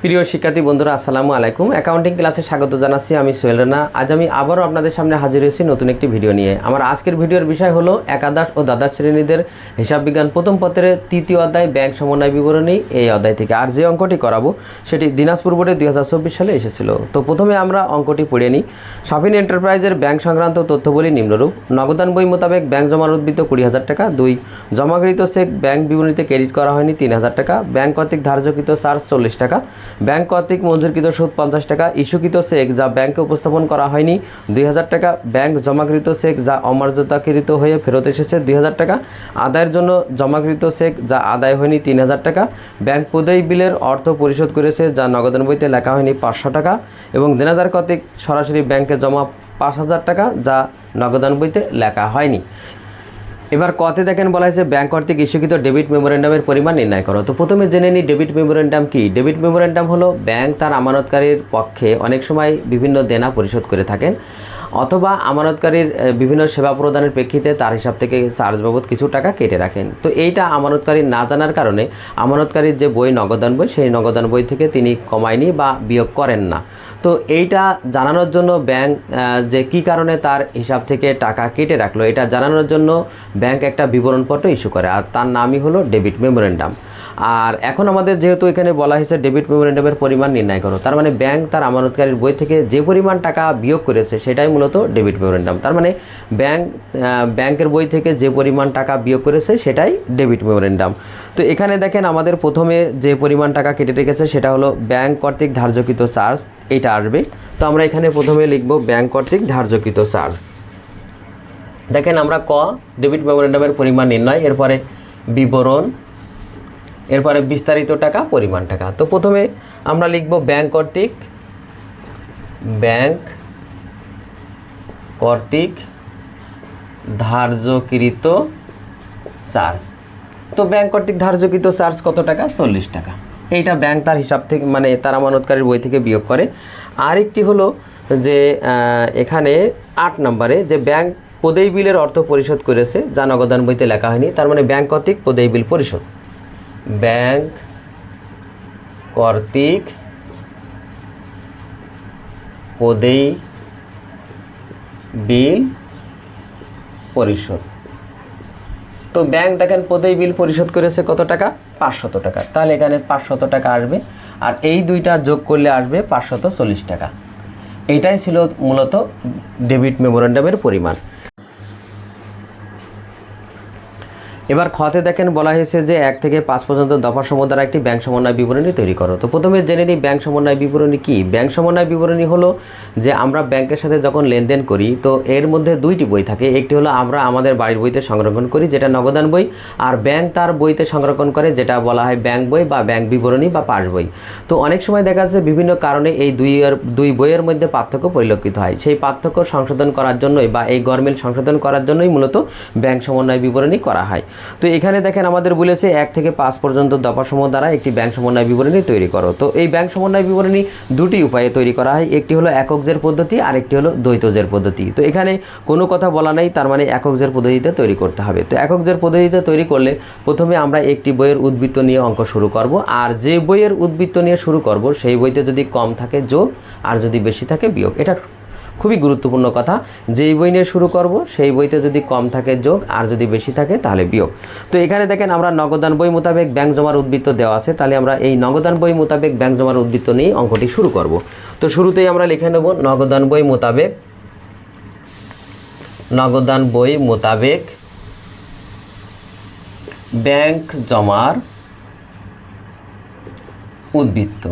প্রিয় শিক্ষার্থী বন্ধুরা আসসালামু আলাইকুম। অ্যাকাউন্টিং ক্লাসে স্বাগত জানাচ্ছি। আমি সোহেল রানা। আজ আমি আবারও আপনাদের সামনে হাজির হয়েছি নতুন একটি ভিডিও নিয়ে। আমার আজকের ভিডিওর বিষয় হলো একাদশ ও দ্বাদশ শ্রেণীদের হিসাব বিজ্ঞান প্রথম পত্রের তৃতীয় অধ্যায় ব্যাংক সমন্বয় বিবরণী, এই অধ্যায় থেকে। আর যে অঙ্কটি করাবো সেটি দিনাজপুর বোর্ডে 2024 সালে এসেছিল। তো প্রথমে আমরা অঙ্কটি পড়ে নিই। সাফিন এন্টারপ্রাইজের ব্যাংক সংক্রান্ত তথ্যবলী নিম্নরূপ: নগদান বই মোতাবেক ব্যাংক জমার উদ্বৃত্ত 20,000 টাকা। 2, জমাকৃত চেক ব্যাংক বিবরণীতে ক্রেডিট করা হয়নি 3,000 টাকা। ব্যাংক কর্তৃক ধার্যকৃত চার্জ 40 টাকা। ব্যাংক কর্তৃক মঞ্জুরকৃত সুদ 50 টাকা। ইস্যুকৃত চেক যা ব্যাংকে উপস্থাপন করা হয়নি 2,000 টাকা। ব্যাংক জমাকৃত চেক যা অমর্যাদাকৃত হয়ে ফেরত এসেছে 2,000 টাকা। আদায়ের জন্য জমাকৃত চেক যা আদায় হয়নি 3,000 টাকা। ব্যাংক প্রদেয় বিলের অর্থ পরিশোধ করেছে যা নগদান বইতে লেখা হয়নি 500 টাকা। এবং দেনাদার কর্তৃক সরাসরি ব্যাংকে জমা 5,000 টাকা যা নগদান বইতে লেখা হয়নি। এবার কতে দেখেন বলা হয়েছে ব্যাংক কর্তৃক ইস্যুকৃত ডেবিট মেমোরেন্ডামের পরিমাণ নির্ণয় করো। তো প্রথমে জেনে নিই ডেবিট মেমোরেন্ডাম কি। ডেবিট মেমোরেন্ডাম হলো ব্যাংক তার আমানতকারীর পক্ষে অনেক সময় বিভিন্ন দেনা পরিশোধ করে থাকেন, অথবা আমানতকারীর বিভিন্ন সেবা প্রদানের প্রেক্ষিতে তার হিসাব থেকে চার্জ বাবদ কিছু টাকা কেটে রাখেন। তো এইটা আমানতকারী না জানার কারণে আমানতকারীর যে বই নগদান বই, সেই নগদান বই থেকে তিনি কমায়নি বা বিয়োগ করেন না। তো এইটা জানানোর জন্য ব্যাংক যে কী কারণে তার হিসাব থেকে টাকা কেটে রাখলো, এটা জানানোর জন্য ব্যাংক একটা বিবরণপত্র ইস্যু করে, আর তার নামই হলো ডেবিট মেমোরেন্ডাম। আর এখন আমাদের যেহেতু এখানে বলা হয়েছে ডেবিট মেমোরেন্ডামের পরিমাণ নির্ণয় করো, তার মানে ব্যাংক তার আমানতকারীর বই থেকে যে পরিমাণ টাকা বিয়োগ করেছে সেটাই মূলত ডেবিট মেমোরেন্ডাম। তার মানে ব্যাংকের বই থেকে যে পরিমাণ টাকা বিয়োগ করেছে সেটাই ডেবিট মেমোরেন্ডাম। তো এখানে দেখেন আমাদের প্রথমে যে পরিমাণ টাকা কেটে রেখেছে সেটা হলো ব্যাংক কর্তৃক ধার্যকৃত চার্জ, এটা আসবে। তো আমরা এখানে প্রথমে লিখব ব্যাংক কর্তৃক ধার্যকৃত চার্জ। দেখেন আমরা ডেবিট মেমোরেন্ডামের পরিমাণ নির্ণয়, এরপরে বিবরণ, এরপরে বিস্তারিত টাকা, পরিমাণ টাকা। তো প্রথমে আমরা লিখব ব্যাংক কর্তৃক ধার্যকৃত চার্জ। তো ব্যাংক কর্তৃক ধার্যকৃত চার্জ কত টাকা? 40 টাকা। এইটা ব্যাংক তার হিসাব থেকে মানে তার আমানতকারীর বই থেকে বিয়োগ করে। আরেকটি হলো যে এখানে 8 নম্বরে যে ব্যাংক প্রদেয় বিলের অর্থ পরিশোধ করেছে যা নগদান বইতে লেখা হয়নি, তার মানে ব্যাংক কর্তৃক প্রদেয় বিল পরিশোধ। ব্যাংক কর্তৃক প্রদেয় বিল পরিশোধ। তো ব্যাংক দেখেন প্রদেয় বিল পরিশোধ করেছে কত টাকা? 500 টাকা। তাহলে এখানে 500 টাকা আসবে, আর এই দুইটা যোগ করলে আসবে 540 টাকা। এইটাই ছিল মূলত ডেবিট মেমোরেন্ডামের পরিমাণ। এবার খতে দেখেন বলা হয়েছে যে 1 থেকে 5 পর্যন্ত দফাসমূহ দ্বারা একটি ব্যাংক সমন্বয় বিবরণী তৈরি করো। তো প্রথমে জেনে নিই ব্যাংক সমন্বয় বিবরণী কি। ব্যাংক সমন্বয় বিবরণী হলো যে আমরা ব্যাংকের সাথে যখন লেনদেন করি তো এর মধ্যে দুইটি বই থাকে। একটি হলো আমরা আমাদের বাড়ির বইতে সংরক্ষণ করি যেটা নগদান বই, আর ব্যাংক তার বইতে সংরক্ষণ করে যেটা বলা হয় ব্যাংক বই বা ব্যাংক বিবরণী বা পাস বই। তো অনেক সময় দেখা যাচ্ছে বিভিন্ন কারণে এই দুই বইয়ের মধ্যে পার্থক্য পরিলক্ষিত হয়। সেই পার্থক্য সংশোধন করার জন্যই বা এই গরমিল সংশোধন করার জন্যই মূলত ব্যাংক সমন্বয় বিবরণী করা হয়। তো এখানে দেখেন আমাদের বলেছে 1 থেকে 5 পর্যন্ত দফাসমূহ দ্বারা একটি ব্যাংক সমন্বয় বিবরণী তৈরি করো। তো এই ব্যাংক সমন্বয় বিবরণী দুটি উপায়ে তৈরি করা হয়, একটি হলো একক জের পদ্ধতি আর একটি হলো দ্বৈত জের পদ্ধতি। তো এখানে কোনো কথা বলা নেই, তার মানে একক জের পদ্ধতিতে তৈরি করতে হবে। তো একক জের পদ্ধতিতে তৈরি করলে প্রথমে আমরা একটি বইয়ের উদ্বৃত্ত নিয়ে অঙ্ক শুরু করব, আর যে বইয়ের উদ্বৃত্ত নিয়ে শুরু করব সেই বইতে যদি কম থাকে যোগ, আর যদি বেশি থাকে বিয়োগ। এটা খুবই গুরুত্বপূর্ণ কথা। যেই বই নিয়ে শুরু করব সেই বইতে যদি কম থাকে যোগ, আর যদি বেশি থাকে তাহলে বিয়োগ। তো এখানে দেখেন আমরা নগদান বই মোতাবেক ব্যাংক জমার উদ্বৃত্ত দেওয়া আছে, তাহলে আমরা এই নগদান বই মোতাবেক ব্যাংক জমার উদ্বৃত্ত নিয়ে অঙ্কটি শুরু করব। তো শুরুতেই আমরা লিখে নেব নগদান বই মোতাবেক ব্যাংক জমার উদ্বৃত্ত।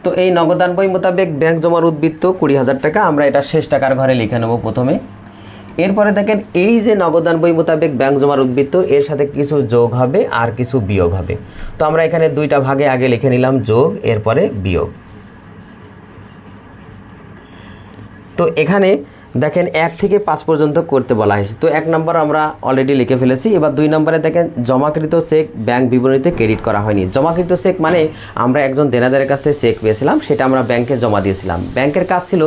তো এই নগদান বই মোতাবেক ব্যাংক জমার উদ্বৃত্ত 20,000 টাকা, আমরা এটা শেষ টাকার ঘরে লিখে নেব প্রথমে। এরপরে দেখেন এই যে নগদান বই মোতাবেক ব্যাংক জমার উদ্বৃত্ত, এর সাথে কিছু যোগ হবে আর কিছু বিয়োগ হবে। তো আমরা এখানে দুইটা ভাগে আগে লিখে নিলাম যোগ, এরপরে বিয়োগ। তো এখানে দেখেন 1 থেকে 5 পর্যন্ত করতে বলা হয়েছে। তো 1 নম্বর আমরা অলরেডি লিখে ফেলেছি। এবার 2 নম্বরে দেখেন জমাকৃত চেক ব্যাংক বিবরণীতে ক্রেডিট করা হয়নি। জমাকৃত চেক মানে আমরা একজন দেনাদারের কাছ থেকে চেক পেয়েছিলাম, সেটা আমরা ব্যাংকে জমা দিয়েছিলাম। ব্যাংকের কাজ ছিল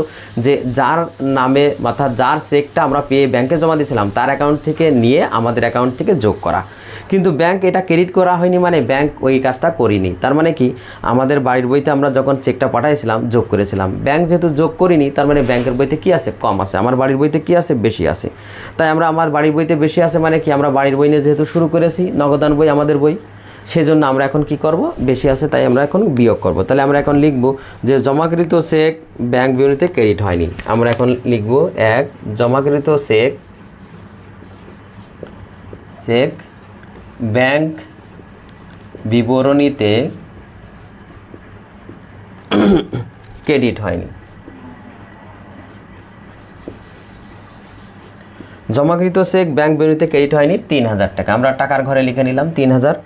যে যার নামে অর্থাৎ যার চেকটা আমরা পেয়ে ব্যাংকে জমা দিয়েছিলাম তার অ্যাকাউন্ট থেকে নিয়ে আমাদের অ্যাকাউন্ট থেকে যোগ করা। কিন্তু ব্যাংক এটা ক্রেডিট করা হয়নি মানে ব্যাংক ওই কাজটা করিনি। তার মানে কি আমাদের বাড়ির বইতে আমরা যখন চেকটা পাঠাইছিলাম যোগ করেছিলাম, ব্যাংক যেহেতু যোগ করিনি তার মানে ব্যাংকের বইতে কি আছে, কম আছে, আমার বাড়ির বইতে কি আছে, বেশি আছে। তাই আমরা আমার বাড়ির বইতে বেশি আছে মানে কি আমরা বাড়ির বই নিয়ে যেহেতু শুরু করেছি, নগদান বই আমাদের বই, সেজন্য আমরা এখন কি করব, বেশি আছে তাই আমরা এখন বিয়োগ করব। তাহলে আমরা এখন লিখব যে জমাকৃত চেক ব্যাংক বিবরণীতে ক্রেডিট হয়নি। আমরা এখন লিখব 1 জমাকৃত চেক ব্যাংক বিবরণীতে ক্রেডিট হয়নি। জমাকৃত চেক ব্যাংক বিবরণীতে ক্রেডিট হয়নি 3000 টাকা, আমরা টাকার ঘরে লিখে নিলাম 3000।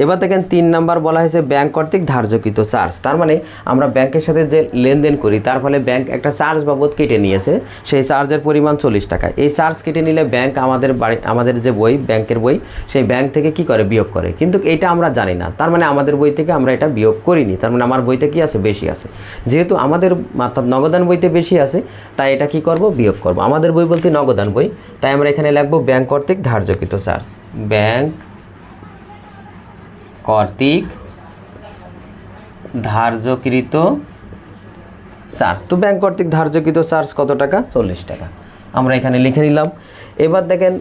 এবার দেখেন 3 নাম্বার বলা হয়েছে ব্যাংক কর্তৃক ধার্যকৃত চার্জ। তার মানে আমরা ব্যাংকের সাথে যে লেনদেন করি তার ফলে ব্যাংক একটা চার্জ বাবদ কেটে নিয়েছে, সেই চার্জের পরিমাণ 40 টাকা। এই চার্জ কেটে নিলে ব্যাংক আমাদের যে বই, ব্যাংকের বই, সেই ব্যাংক থেকে কি করে, বিয়োগ করে। কিন্তু এটা আমরা জানি না, তার মানে আমাদের বই থেকে আমরা এটা বিয়োগ করিনি, তার মানে আমার বইতে কি আছে, বেশি আছে। যেহেতু আমাদের অর্থাৎ নগদান বইতে বেশি আছে তাই এটা কি করব, বিয়োগ করব। আমাদের বই বলতে নগদান বই, তাই আমরা এখানে লিখব ব্যাংক কর্তৃক ধার্যকৃত চার্জ, ব্যাংক কর্তৃক ধার্যকৃত চার্জ। তো ব্যাংক কর্তৃক ধার্যকৃত চার্জ কত টাকা, 40 টাকা, আমরা এখানে লিখে নিলাম। এবার দেখেন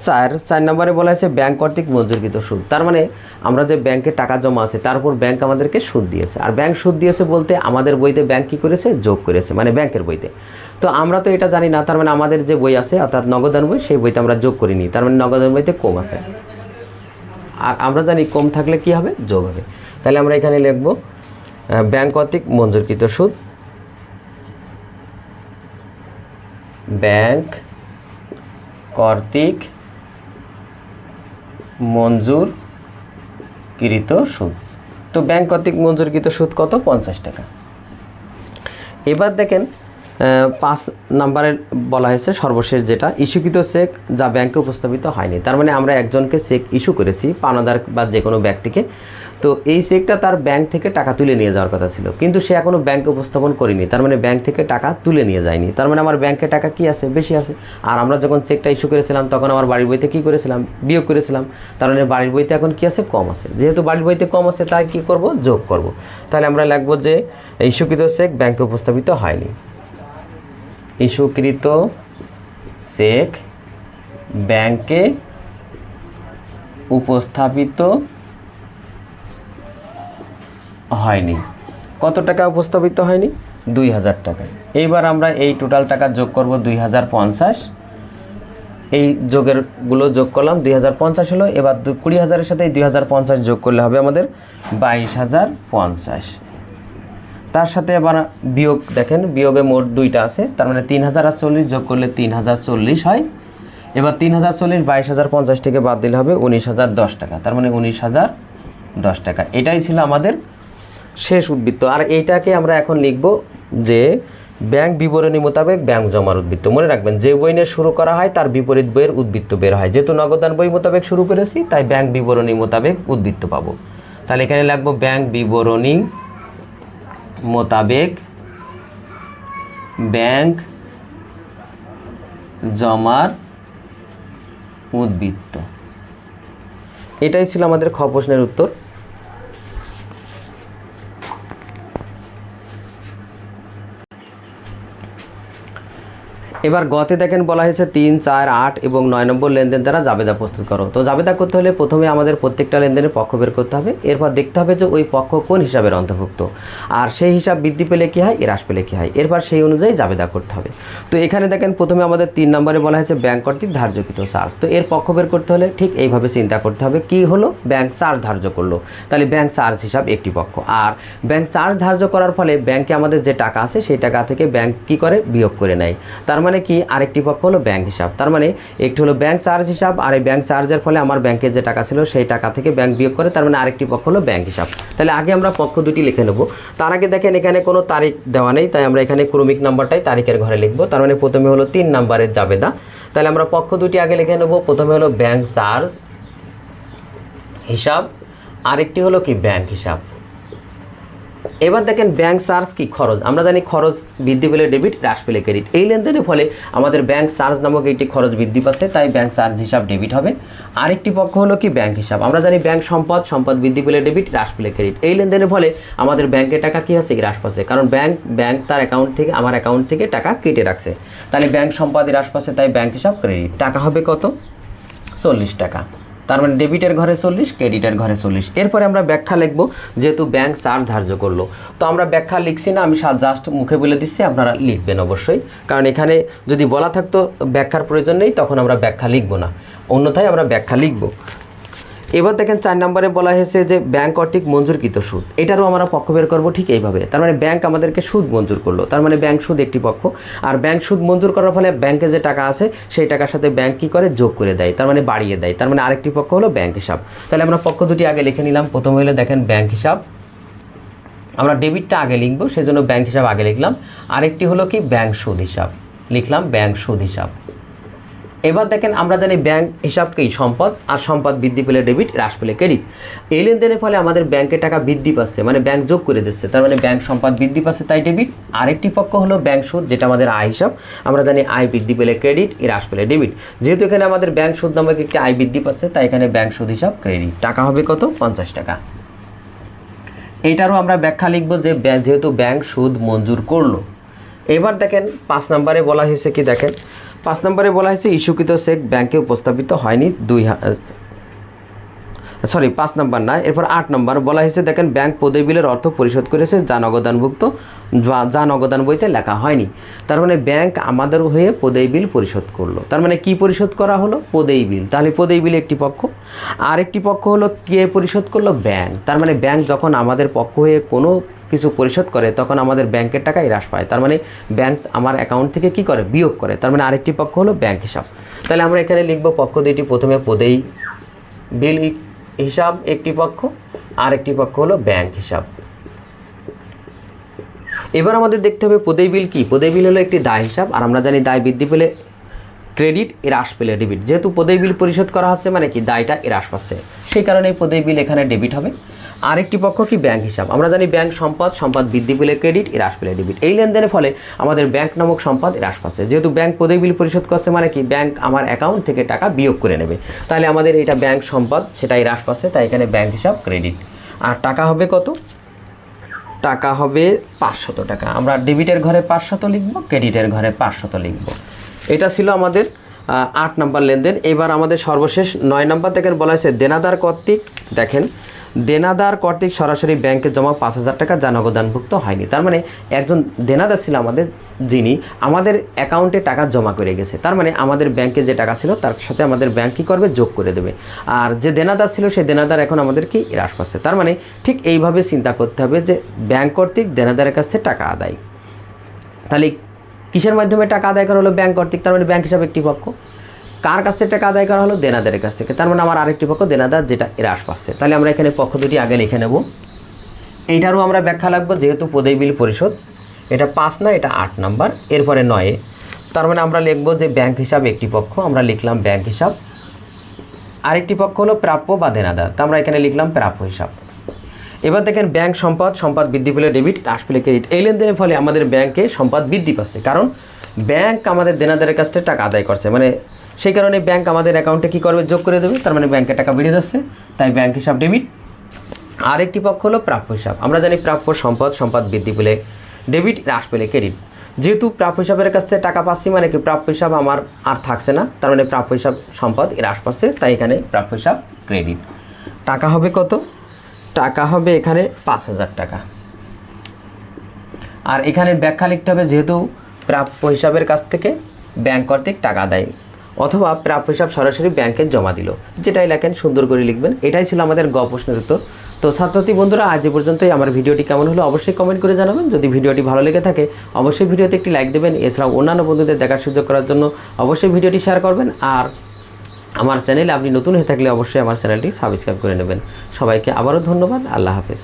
4 নম্বরে বলা হয়েছে ব্যাংক কর্তৃক মঞ্জুরকৃত সুদ। তার মানে আমরা যে ব্যাংকে টাকা জমা আছে তার উপর ব্যাংক আমাদেরকে সুদ দিয়েছে। আর ব্যাংক সুদ দিয়েছে বলতে আমাদের বইতে ব্যাংক কী করেছে, যোগ করেছে, মানে ব্যাংকের বইতে। তো আমরা তো এটা জানি না, তার মানে আমাদের যে বই আছে অর্থাৎ নগদান বই, সেই বইতে আমরা যোগ করিনি, তার মানে নগদান বইতে কম আছে। আর আমরা জানি কম থাকলে কি হবে, যোগ হবে। তাহলে আমরা এখানে লিখব ব্যাংক কর্তৃক মঞ্জুরকৃত সুদ, ব্যাংক কর্তৃক মঞ্জুরকৃত সুদ। তো ব্যাংক কর্তৃক মঞ্জুরকৃত সুদ কত, 50 টাকা। এবার দেখেন 5 নাম্বারের বলা হয়েছে সর্বশেষ যেটা, ইস্যুকৃত চেক যা ব্যাংকে উপস্থাপিত হয়নি। তার মানে আমরা একজনকে চেক ইস্যু করেছি, পাওনাদার বা যে কোনো ব্যক্তিকে, তো এই চেকটা তার ব্যাংক থেকে টাকা তুলে নিয়ে যাওয়ার কথা ছিল, কিন্তু সে এখনও ব্যাংকে উপস্থাপন করিনি, তার মানে ব্যাংক থেকে টাকা তুলে নিয়ে যায়নি। তার মানে আমার ব্যাংকে টাকা কি আছে, বেশি আছে। আর আমরা যখন চেকটা ইস্যু করেছিলাম তখন আমার বাড়ির বইতে কী করেছিলাম, বিয়োগ করেছিলাম, তার মানে বাড়ির বইতে এখন কি আছে, কম আছে। যেহেতু বাড়ির বইতে কম আছে তাই কি করব, যোগ করব। তাহলে আমরা লিখব যে ইস্যুকৃত চেক ব্যাংকে উপস্থাপিত হয়নি, ইস্যুকৃত চেক ব্যাংকে উপস্থাপিত হয়নি। কত টাকা উপস্থাপিত হয়নি, 2000 টাকা। এইবার আমরা এই টোটাল টাকা যোগ করব 2050, এই যোগেরগুলো যোগ করলাম, 2050 হলো। এবার 20,000-এর সাথে এই 2050 যোগ করলে হবে আমাদের 22,050। তার সাথে আবার বিয়োগ, দেখেন বিয়োগে মোট 2টা আছে, তার মানে 3040 যোগ করলে 3040 হয়। এবার 3040 22,050 থেকে বাদ দিলে হবে 19,010 টাকা, তার মানে 19,010 টাকা। এটাই ছিল আমাদের শেষ উদ্বৃত্ত। আর এইটাকে আমরা এখন লিখব যে ব্যাংক বিবরণী মোতাবেক ব্যাংক জমার উদ্বৃত্ত। মনে রাখবেন যে বই নিয়ে শুরু করা হয় তার বিপরীত বইয়ের উদ্বৃত্ত বের হয়। যেহেতু নগদান বই মোতাবেক শুরু করেছি তাই ব্যাংক বিবরণী মোতাবেক উদ্বৃত্ত পাবো। তাহলে এখানে লিখব ব্যাংক বিবরণী মোতাবেক ব্যাংক জমার উদ্বৃত্ত। এটাই ছিল আমাদের খ প্রশ্নের উত্তর। এবার গতে দেখেন বলা হয়েছে 3, 4, 8 এবং 9 নম্বর লেনদেন দ্বারা জাবেদা প্রস্তুত করো। তো জাবেদা করতে হলে প্রথমে আমাদের প্রত্যেকটা লেনদেনের পক্ষ বের করতে হবে, এরপর দেখতে হবে যে ওই পক্ষ কোন হিসাবের অন্তর্ভুক্ত, আর সেই হিসাব বৃদ্ধি পেলে কী হয়, হ্রাস পেলে কী হয়, এরপর সেই অনুযায়ী জাবেদা করতে হবে। তো এখানে দেখেন প্রথমে আমাদের 3 নম্বরে বলা হয়েছে ব্যাংক কর্তৃক ধার্যকৃত চার্জ। তো এর পক্ষ বের করতে হলে ঠিক এইভাবে চিন্তা করতে হবে, কি হলো, ব্যাংক চার্জ ধার্য করলো, তাহলে ব্যাংক চার্জ হিসাব একটি পক্ষ। আর ব্যাংক চার্জ ধার্য করার ফলে ব্যাংকে আমাদের যে টাকা আছে সেই টাকা থেকে ব্যাংক কী করে, বিয়োগ করে নেয়। তার মানে কি, আরেকটি পক্ষ হলো ব্যাংক হিসাব। তার মানে একটি হলো ব্যাংক চার্জ হিসাব, আর এই ব্যাংক চার্জের ফলে আমার ব্যাংকে যে টাকা ছিল সেই টাকা থেকে ব্যাংক বিয়োগ করে, তার মানে আরেকটি পক্ষ হলো ব্যাংক হিসাব। তাহলে আগে আমরা পক্ষ দুটি লিখে নেব। তার আগে দেখেন এখানে কোনো তারিখ দেওয়া নেই, তাই আমরা এখানে ক্রমিক নাম্বারটাই তারিখের ঘরে লিখব। তার মানে প্রথমে হলো 3 নম্বরের জাবেদা। তাহলে আমরা পক্ষ দুটি আগে লিখে নেব। প্রথমে হলো ব্যাংক চার্জ হিসাব, আরেকটি হলো কি, ব্যাংক হিসাব। এবার দেখেন ব্যাংক চার্জ কি খরচ, আমরা জানি খরচ বৃদ্ধি পেলে ডেবিট, হ্রাস পেলে ক্রেডিট। এই লেনদেনের ফলে আমাদের ব্যাংক চার্জ নামক একটি খরচ বৃদ্ধি পাচ্ছে, তাই ব্যাংক চার্জ হিসাব ডেবিট হবে। আরেকটি পক্ষ হলো কি ব্যাংক হিসাব, আমরা জানি ব্যাংক সম্পদ, সম্পদ বৃদ্ধি পেলে ডেবিট, হ্রাস পেলে ক্রেডিট। এই লেনদেনের ফলে আমাদের ব্যাংকের টাকা কি হচ্ছে, হ্রাস পাচ্ছে, কারণ ব্যাংক তার অ্যাকাউন্ট থেকে, আমার অ্যাকাউন্ট থেকে টাকা কেটে রাখছে, তাহলে ব্যাংক সম্পদ হ্রাস পাচ্ছে, তাই ব্যাংক হিসাব ক্রেডিট। টাকা হবে কত, 40 টাকা। তার মানে ডেবিটের ঘরে 40, ক্রেডিটের ঘরে 40। এরপরে আমরা ব্যাখ্যা লিখব, যেহেতু ব্যাংক চার্জ ধার্য করলো, তো আমরা ব্যাখ্যা লিখছি না, আমি জাস্ট মুখে বলে দিচ্ছি, আপনারা লিখবেন অবশ্যই, কারণ এখানে যদি বলা থাকতো ব্যাখ্যার প্রয়োজন নেই, তখন আমরা ব্যাখ্যা লিখব না, অন্যথায় আমরা ব্যাখ্যা লিখব। এবার দেখেন 4 নম্বরে বলা হয়েছে যে ব্যাংক কর্তৃক মঞ্জুরকৃত সুদ, এটারও আমরা পক্ষ বের করবো ঠিক এইভাবে। তার মানে ব্যাংক আমাদেরকে সুদ মঞ্জুর করলো, তার মানে ব্যাংক সুদ একটি পক্ষ, আর ব্যাংক সুদ মঞ্জুর করার ফলে ব্যাংকে যে টাকা আছে সেই টাকার সাথে ব্যাংক কী করে, যোগ করে দেয়, তার মানে বাড়িয়ে দেয়, তার মানে আরেকটি পক্ষ হলো ব্যাংক হিসাব। তাহলে আমরা পক্ষ দুটি আগে লিখে নিলাম। প্রথম হলে দেখেন ব্যাংক হিসাব, আমরা ডেবিটটা আগে লিখবো, সেজন্য ব্যাংক হিসাব আগে লিখলাম। আরেকটি হলো কি ব্যাংক সুদ হিসাব, লিখলাম ব্যাংক সুদ হিসাব। এবার দেখেন আমরা জানি ব্যাংক হিসাবকেই সম্পদ, আর সম্পদ বৃদ্ধি পেলে ডেবিট, হ্রাস পেলে ক্রেডিট। এই লেনদেনের ফলে আমাদের ব্যাংকে টাকা বৃদ্ধি পাচ্ছে, মানে ব্যাংক যোগ করে দিচ্ছে, তার মানে ব্যাংক সম্পদ বৃদ্ধি পাচ্ছে, তাই ডেবিট। আরেকটি পক্ষ হলো ব্যাংক সুদ, যেটা আমাদের আয় হিসাব, আমরা জানি আয় বৃদ্ধি পেলে ক্রেডিট, হ্রাস পেলে ডেবিট। যেহেতু এখানে আমাদের ব্যাংক সুদ নামক একটি আয় বৃদ্ধি পাচ্ছে, তাই এখানে ব্যাংক সুদ হিসাব ক্রেডিট। টাকা হবে কত, 50 টাকা। এইটারও আমরা ব্যাখ্যা লিখব যে যেহেতু ব্যাংক সুদ মঞ্জুর করলো। এবার দেখেন 5 নম্বরে বলা হয়েছে কি, দেখেন 5 নম্বরে বলা হয়েছে ইস্যুকৃত চেক ব্যাংকে উপস্থাপিত হয়নি 5 নম্বর না, এরপর 8 নম্বর বলা হয়েছে দেখেন ব্যাংক প্রদেয় বিলের অর্থ পরিশোধ করেছে যা নগদানভুক্ত, যা নগদান বইতে লেখা হয়নি। তার মানে ব্যাংক আমাদের হয়ে প্রদেয় বিল পরিশোধ করলো, তার মানে কি পরিশোধ করা হলো, প্রদেয় বিল। তাহলে প্রদেয় বিল একটি পক্ষ, আর একটি পক্ষ হলো কে পরিশোধ করলো, ব্যাংক। তার মানে ব্যাংক যখন আমাদের পক্ষ হয়ে কোনো কিছু পরিশোধ করে, তখন আমাদের ব্যাংকের টাকাই হ্রাস পায়, তার মানে ব্যাংক আমার অ্যাকাউন্ট থেকে কি করে, বিয়োগ করে, তার মানে আরেকটি পক্ষ হলো ব্যাংক হিসাব। তাহলে আমরা এখানে লিখব পক্ষ দুইটি, প্রথমে প্রদেয় বিল হিসাব একটি পক্ষ, আর একটি পক্ষ হলো ব্যাংক হিসাব। এবার আমাদের দেখতে হবে প্রদেয় বিল কি, প্রদেয় বিল হলো একটি দায় হিসাব, আর আমরা জানি দায় বৃদ্ধি পেলে ক্রেডিট, হ্রাস পেলে ডেবিট। যেহেতু প্রদেয় বিল পরিশোধ করা হচ্ছে, মানে কি দায়টা হ্রাস পাচ্ছে, সেই কারণে প্রদেয় বিল এখানে ডেবিট হবে। আরেকটি পক্ষ কি ব্যাংক হিসাব, আমরা জানি ব্যাংক সম্পদ, সম্পদ বৃদ্ধি পেলে ক্রেডিট, হ্রাস পেলে ডেবিট। এই লেনদেনের ফলে আমাদের ব্যাংক নামক সম্পদ হ্রাস পাচ্ছে, যেহেতু ব্যাংক প্রদেয় বিল পরিশোধ করছে, মানে কি ব্যাংক আমার অ্যাকাউন্ট থেকে টাকা বিয়োগ করে নেবে, তাহলে আমাদের এটা ব্যাংক সম্পদ, সেটাই হ্রাস পাচ্ছে, তাই এখানে ব্যাংক হিসাব ক্রেডিট। আর টাকা হবে কত, টাকা হবে 500 টাকা। আমরা ডেবিটের ঘরে 500 লিখব, ক্রেডিটের ঘরে 500 লিখব। এটা ছিল আমাদের 8 নম্বর লেনদেন। এবার আমাদের সর্বশেষ 9 নম্বর দেখেন বলা হয়েছে দেনাদার কর্তৃক, দেখেন দেনাদার কর্তৃক সরাসরি ব্যাংকে জমা 5000 টাকা যা নগদানভুক্ত হয়নি। তার মানে একজন দেনাদার ছিল আমাদের, যিনি আমাদের অ্যাকাউন্টে টাকা জমা করে গেছে, তার মানে আমাদের ব্যাংকে যে টাকা ছিল তার সাথে আমাদের ব্যাংক কী করবে, যোগ করে দেবে। আর যে দেনাদার ছিল সেই দেনাদার এখন আমাদের কি হ্রাস পাচ্ছে। তার মানে ঠিক এইভাবে চিন্তা করতে হবে যে ব্যাংক কর্তৃক দেনাদারের কাছ থেকে টাকা আদায়, তাহলে কিসের মাধ্যমে টাকা আদায় করা হলো, ব্যাংক কর্তৃক, তার মানে ব্যাংক হিসাবে একটি পক্ষ। কার কাছ থেকে টাকা আদায় করা হলো, দেনাদারের কাছ থেকে, তার মানে আমার আরেকটি পক্ষ দেনাদার, যেটা হ্রাস পাচ্ছে। তাহলে আমরা এখানে পক্ষ দুটি আগে লিখে নেব। এইটারও আমরা ব্যাখ্যা লাগবো, যেহেতু প্রদেয় বিল পরিশোধ, এটা 5 না, এটা 8 নাম্বার, এরপরে 9। তার মানে আমরা লিখবো যে ব্যাংক হিসাব একটি পক্ষ, আমরা লিখলাম ব্যাংক হিসাব। আরেকটি পক্ষ হলো প্রাপ্য বা দেনাদার, তা আমরা এখানে লিখলাম প্রাপ্য হিসাব। এবার দেখেন ব্যাংক সম্পদ, সম্পদ বৃদ্ধি পেলে ডেবিট, হ্রাস পেলে ক্রেডিট। এই লেনদেনের ফলে আমাদের ব্যাংকে সম্পদ বৃদ্ধি পাচ্ছে, কারণ ব্যাংক আমাদের দেনাদারের কাছ থেকে টাকা আদায় করছে, মানে সেই কারণে ব্যাংক আমাদের অ্যাকাউন্টে কী করবে, যোগ করে দেবে, তার মানে ব্যাংকের টাকা বেড়ে যাচ্ছে, তাই ব্যাংক হিসাব ডেবিট। আরেকটি পক্ষ হলো প্রাপ্য হিসাব, আমরা জানি প্রাপ্য সম্পদ, সম্পদ বৃদ্ধি পেলে ডেবিট, হ্রাস পেলে ক্রেডিট। যেহেতু প্রাপ্য হিসাবের কাছ থেকে টাকা পাচ্ছি, মানে কি প্রাপ্য হিসাব আমার আর থাকছে না, তার মানে প্রাপ্য হিসাব সম্পদ হ্রাস পাচ্ছে, তাই এখানে প্রাপ্য হিসাব ক্রেডিট। টাকা হবে কত, টাকা হবে এখানে 5000 টাকা। আর এখানে ব্যাখ্যা লিখতে হবে, যেহেতু প্রাপ্য হিসাবের কাছ থেকে ব্যাংক কর্তৃক টাকা দেয়, অথবা প্রাপ্য হিসাব সরাসরি ব্যাংকে জমা দিল, যেটাই লেখেন সুন্দর করে লিখবেন। এটাই ছিল আমাদের গ প্রশ্নের উত্তর। তো ছাত্রছাত্রী বন্ধুরা, আজ এ পর্যন্তই। আমার ভিডিওটি কেমন হলো অবশ্যই কমেন্ট করে জানাবেন। যদি ভিডিওটি ভালো লেগে থাকে অবশ্যই ভিডিওতে একটি লাইক দেবেন। এছাড়াও অন্যান্য বন্ধুদের দেখার সুযোগ করার জন্য অবশ্যই ভিডিওটি শেয়ার করবেন। আর আমার চ্যানেলে আপনি নতুন হয়ে থাকলে অবশ্যই আমার চ্যানেলটি সাবস্ক্রাইব করে নেবেন। সবাইকে আবারও ধন্যবাদ। আল্লাহ হাফেজ।